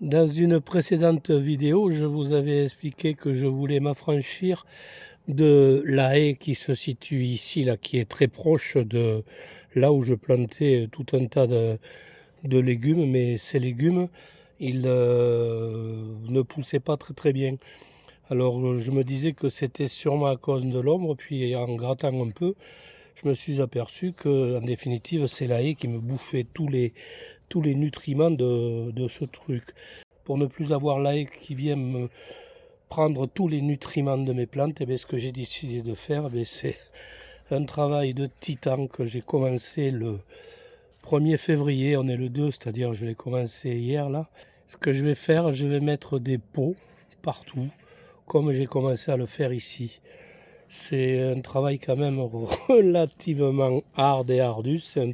Dans une précédente vidéo, je vous avais expliqué que je voulais m'affranchir de la haie qui se situe ici, là, qui est très proche de là où je plantais tout un tas de légumes, mais ces légumes, ils ne poussaient pas très très bien. Alors je me disais que c'était sûrement à cause de l'ombre, puis en grattant un peu, je me suis aperçu que, en définitive, c'est la haie qui me bouffait tous les nutriments de ce truc. Pour ne plus avoir la haie qui vient me prendre tous les nutriments de mes plantes, et bien, ce que j'ai décidé de faire, c'est un travail de titan que j'ai commencé le 1er février, on est le 2, c'est-à-dire je l'ai commencé hier là. Ce que je vais faire, je vais mettre des pots partout, comme j'ai commencé à le faire ici. C'est un travail quand même relativement hard et ardu, c'est un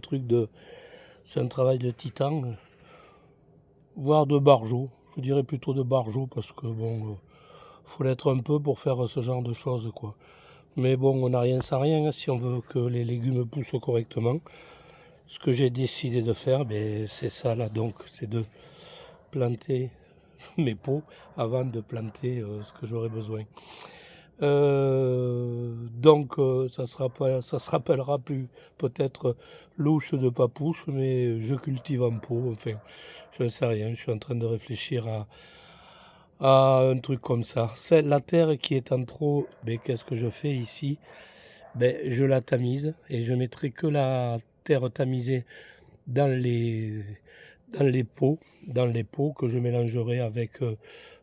travail de titan, voire de barjot. Je dirais plutôt de barjot parce que bon, faut l'être un peu pour faire ce genre de choses, quoi. Mais bon, on n'a rien sans rien, hein, si on veut que les légumes poussent correctement. Ce que j'ai décidé de faire, c'est ça là, donc c'est de planter mes pots avant de planter ce que j'aurai besoin. Ça se rappellera plus peut-être louche de papouche, mais je cultive en pot, enfin, je ne sais rien, je suis en train de réfléchir à un truc comme ça. C'est la terre qui est en trop, qu'est-ce que je fais ici? Je la tamise et je mettrai que la terre tamisée dans dans les pots que je mélangerai avec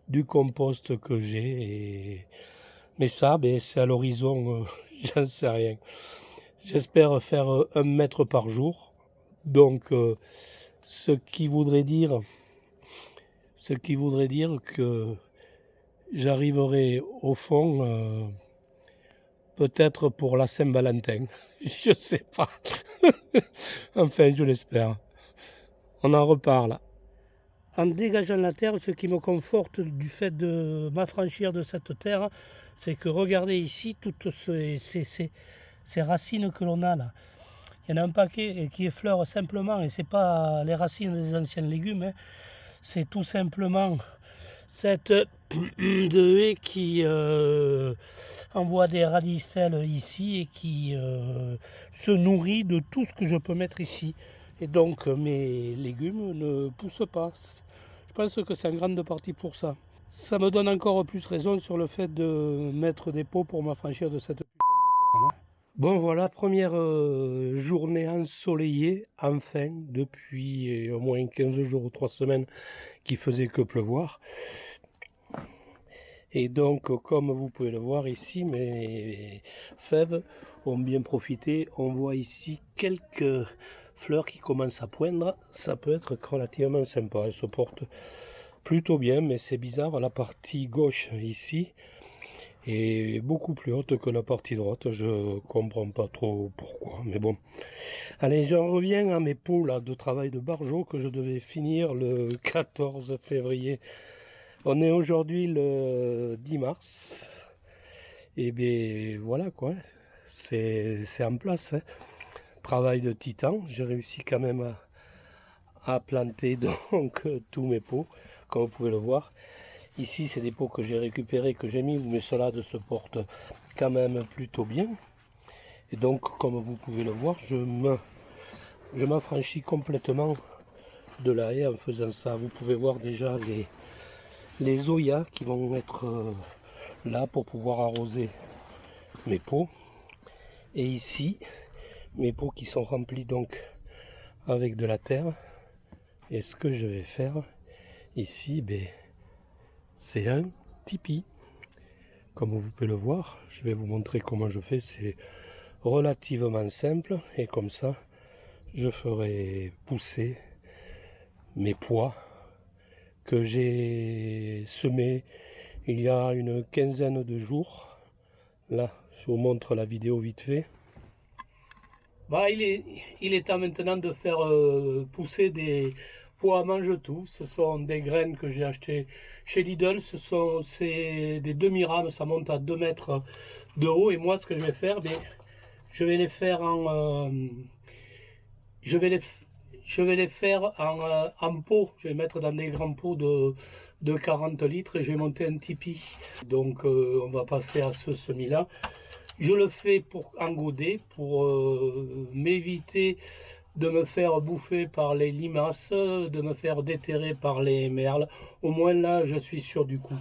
du compost que j'ai. Mais ça, c'est à l'horizon, j'en sais rien. J'espère faire 1 mètre par jour. Donc, ce qui voudrait dire que j'arriverai au fond, peut-être pour la Saint-Valentin. Je sais pas. Enfin, je l'espère. On en reparle. En dégageant la terre, ce qui me conforte du fait de m'affranchir de cette terre, c'est que regardez ici toutes ces racines que l'on a là. Il y en a un paquet qui effleure simplement, et ce n'est pas les racines des anciens légumes, hein. C'est tout simplement cette de haie qui envoie des radicelles ici et qui se nourrit de tout ce que je peux mettre ici. Et donc mes légumes ne poussent pas. Je pense que c'est en grande partie pour ça. Ça me donne encore plus raison sur le fait de mettre des pots pour m'affranchir de cette putain de terre là. Bon voilà, première journée ensoleillée, enfin, depuis au moins 15 jours ou 3 semaines qu'il faisait que pleuvoir. Et donc, comme vous pouvez le voir ici, mes fèves ont bien profité. On voit ici quelques fleurs qui commencent à poindre. Ça peut être relativement sympa. Elles se portent plutôt bien, mais c'est bizarre. La partie gauche ici est beaucoup plus haute que la partie droite. Je comprends pas trop pourquoi, mais bon. Allez, j'en reviens à mes pots là, de travail de barjot que je devais finir le 14 février. On est aujourd'hui le 10 mars. Et bien voilà quoi, c'est en place, hein. Travail de titan, j'ai réussi quand même à planter donc tous mes pots, comme vous pouvez le voir. Ici c'est des pots que j'ai récupérés, que j'ai mis, où mes salades se portent quand même plutôt bien. Et donc comme vous pouvez le voir, je m'affranchis complètement de la haie en faisant ça. Vous pouvez voir déjà les zoyas qui vont être là pour pouvoir arroser mes pots. Et ici, mes pots qui sont remplis donc avec de la terre. Et ce que je vais faire ici, c'est un tipi. Comme vous pouvez le voir, je vais vous montrer comment je fais. C'est relativement simple. Et comme ça, je ferai pousser mes pois que j'ai semés il y a une quinzaine de jours. Là, je vous montre la vidéo vite fait. Il est temps maintenant de faire pousser des pois à mange-tout. Ce sont des graines que j'ai achetées chez Lidl. C'est des demi-rames, ça monte à 2 mètres de haut. Et moi, ce que je vais faire, je vais les faire en... je vais Je vais les faire en pot. Je vais mettre dans des grands pots de 40 litres et je vais monter un tipi. Donc on va passer à ce semis-là. Je le fais en godet pour m'éviter de me faire bouffer par les limaces, de me faire déterrer par les merles. Au moins là, je suis sûr du coup.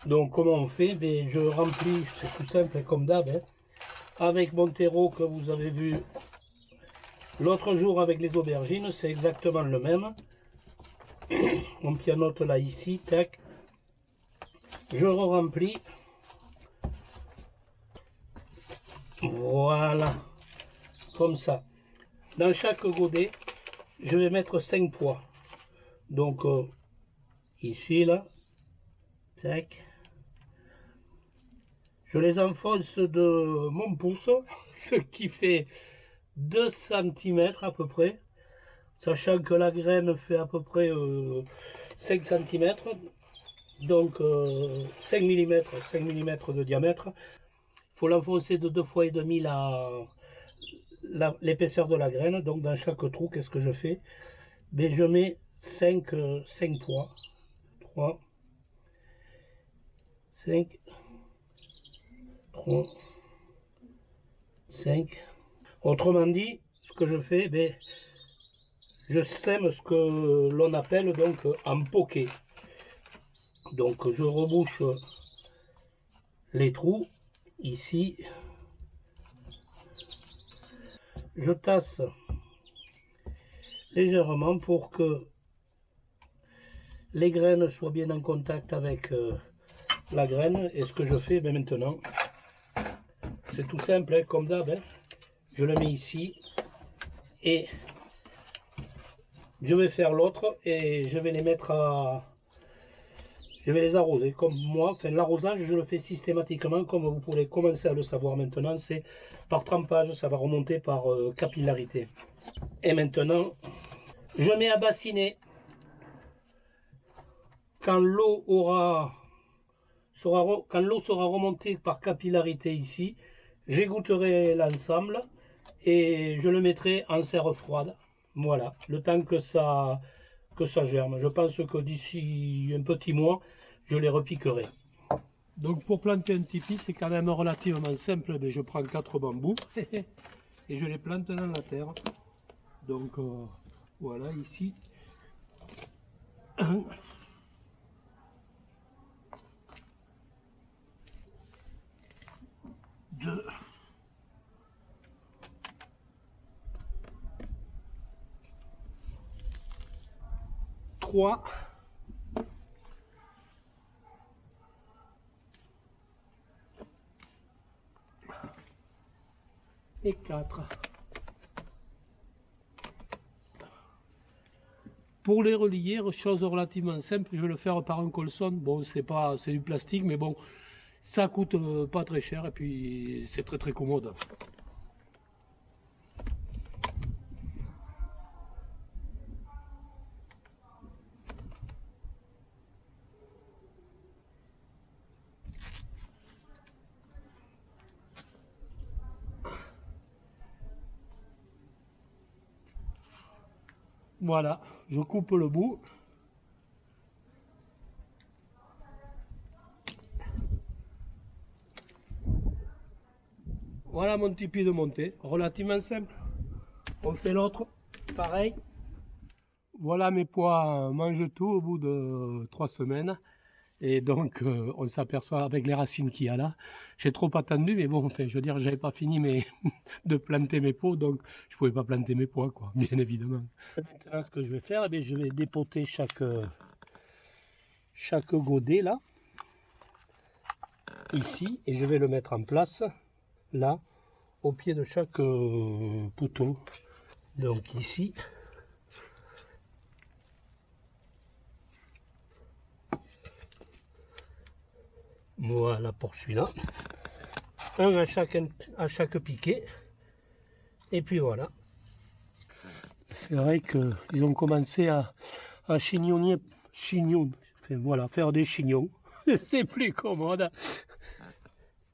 Donc comment on fait? Ben, je remplis, c'est tout simple comme d'hab, hein, avec mon terreau que vous avez vu l'autre jour avec les aubergines, c'est exactement le même. On pianote là ici, tac. Je re-remplis. Voilà, comme ça. Dans chaque godet, je vais mettre 5 pois. Donc ici là, tac. Je les enfonce de mon pouce, ce qui fait 2 cm à peu près, sachant que la graine fait à peu près 5 cm, donc 5 mm de diamètre. Il faut l'enfoncer de 2 fois et demi l'épaisseur de la graine. Donc dans chaque trou, qu'est-ce que je fais? Ben, je mets 5 pois, 3, 5, 3, 5. Autrement dit, ce que je fais, ben, je sème ce que l'on appelle donc en poquet. Donc je rebouche les trous ici. Je tasse légèrement pour que les graines soient bien en contact avec la graine. Et ce que je fais ben maintenant, c'est tout simple, hein, comme d'hab. Hein. Je le mets ici et je vais faire l'autre et je vais les mettre à... Je vais les arroser comme moi. Enfin, l'arrosage, je le fais systématiquement, comme vous pourrez commencer à le savoir maintenant. C'est par trempage, ça va remonter par capillarité. Et maintenant, je mets à bassiner. Quand l'eau sera remontée par capillarité ici, j'égoutterai l'ensemble et je le mettrai en serre froide. Voilà, le temps que ça germe. Je pense que d'ici un petit mois, je les repiquerai. Donc pour planter un tipi, c'est quand même relativement simple. Mais je prends 4 bambous et je les plante dans la terre. Donc voilà, ici. 1, 2, 3, et 4. Pour les relier, chose relativement simple, je vais le faire par un colson. Bon, c'est du plastique, mais bon, ça coûte pas très cher et puis c'est très très commode. Voilà, je coupe le bout. Voilà mon tipi de montée, relativement simple. On fait l'autre, pareil. Voilà, mes pois mangent tout au bout de 3 semaines. Et donc, on s'aperçoit avec les racines qu'il y a là. J'ai trop attendu, mais bon, enfin, je veux dire, j'avais pas fini de planter mes pots, donc je pouvais pas planter mes pois, quoi, bien évidemment. Maintenant, ce que je vais faire, eh je vais dépoter chaque godet là, ici, et je vais le mettre en place, là, au pied de chaque poteau. Donc ici. Voilà pour celui-là. Un à chaque piquet. Et puis voilà. C'est vrai qu'ils ont commencé à chignonner, enfin, voilà, faire des chignons. C'est plus commode.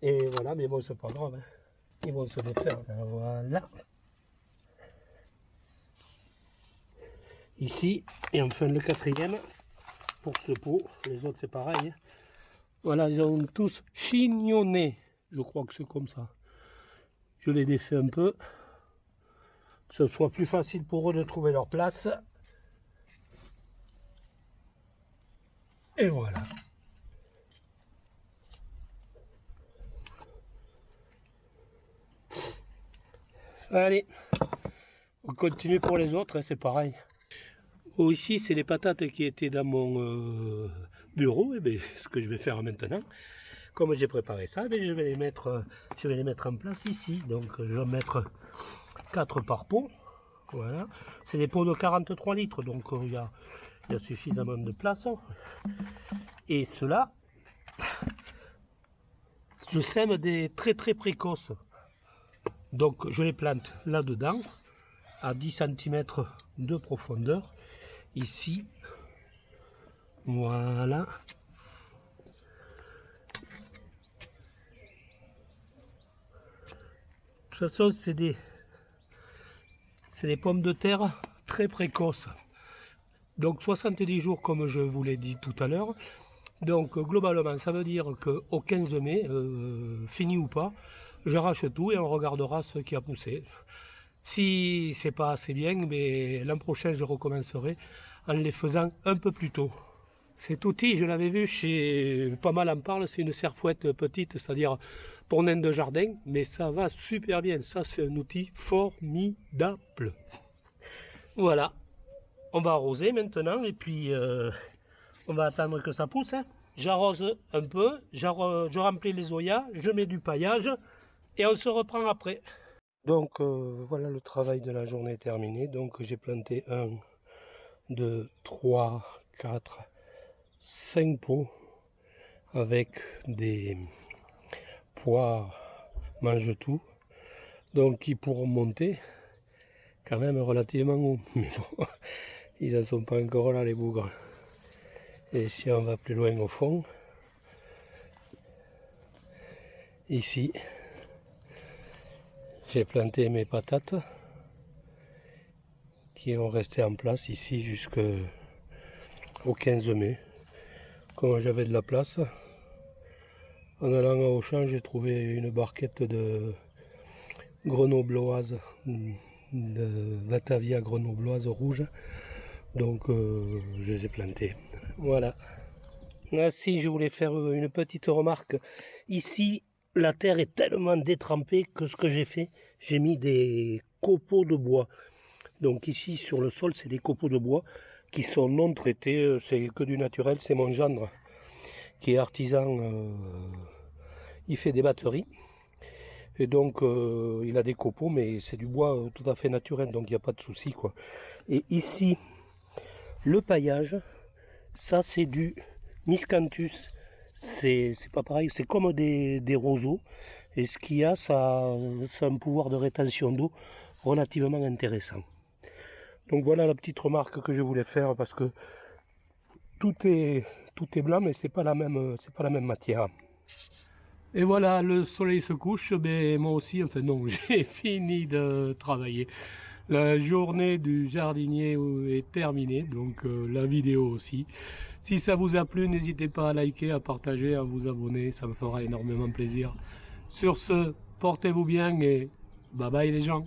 Et voilà, mais bon, c'est pas grave. Hein. Ils vont se défaire. Voilà. ici, et enfin le quatrième pour ce pot. Les autres c'est pareil. Voilà, ils ont tous chignonné. Je crois que c'est comme ça. Je les défais un peu, que ce soit plus facile pour eux de trouver leur place. Et voilà. Allez, on continue pour les autres, c'est pareil. Oh, ici, c'est les patates qui étaient dans mon bureau. Et bien, ce que je vais faire maintenant, comme j'ai préparé ça, je vais les mettre en place ici. Donc, je vais mettre 4 par pot. Voilà. C'est des pots de 43 litres, donc il y a suffisamment de place. Et cela, je sème des très précoces. Donc, je les plante là-dedans, à 10 cm de profondeur. Ici, voilà. De toute façon, c'est des pommes de terre très précoces. Donc 70 jours comme je vous l'ai dit tout à l'heure. Donc globalement, ça veut dire qu'au 15 mai, fini ou pas, j'arrache tout et on regardera ce qui a poussé. Si c'est pas assez bien, mais l'an prochain je recommencerai en les faisant un peu plus tôt. Cet outil, je l'avais vu chez, pas mal en parle, c'est une serfouette petite, c'est-à-dire pour naine de jardin, mais ça va super bien. Ça, c'est un outil formidable. Voilà, on va arroser maintenant et puis on va attendre que ça pousse. Hein. J'arrose un peu, je remplis les oyas, je mets du paillage et on se reprend après. Donc voilà, le travail de la journée est terminé. Donc j'ai planté 1, 2, 3, 4, 5 pots avec des pois mange-tout. Donc qui pourront monter quand même relativement haut. Mais bon, ils n'en sont pas encore là les bougres. Et si on va plus loin au fond, ici, j'ai planté mes patates qui vont rester en place ici jusqu'au 15 mai. Comme j'avais de la place, en allant à Auchan, j'ai trouvé une barquette de grenobloise, de Batavia grenobloise rouge. Donc je les ai plantés. Voilà. Là, si je voulais faire une petite remarque. Ici, la terre est tellement détrempée que ce que j'ai fait, j'ai mis des copeaux de bois. Donc ici, sur le sol, c'est des copeaux de bois qui sont non traités. C'est que du naturel. C'est mon gendre qui est artisan. Il fait des batteries. Et donc, il a des copeaux, mais c'est du bois tout à fait naturel. Donc, il n'y a pas de souci, quoi. Et ici, le paillage, ça c'est du miscanthus, c'est pas pareil, c'est comme des roseaux, et ce qu'il y a, ça a un pouvoir de rétention d'eau relativement intéressant. Donc voilà la petite remarque que je voulais faire, parce que tout est blanc, mais c'est pas la même matière. Et voilà, le soleil se couche, mais moi aussi, enfin non, j'ai fini de travailler. La journée du jardinier est terminée, donc la vidéo aussi. Si ça vous a plu, n'hésitez pas à liker, à partager, à vous abonner, ça me fera énormément plaisir. Sur ce, portez-vous bien et bye bye les gens.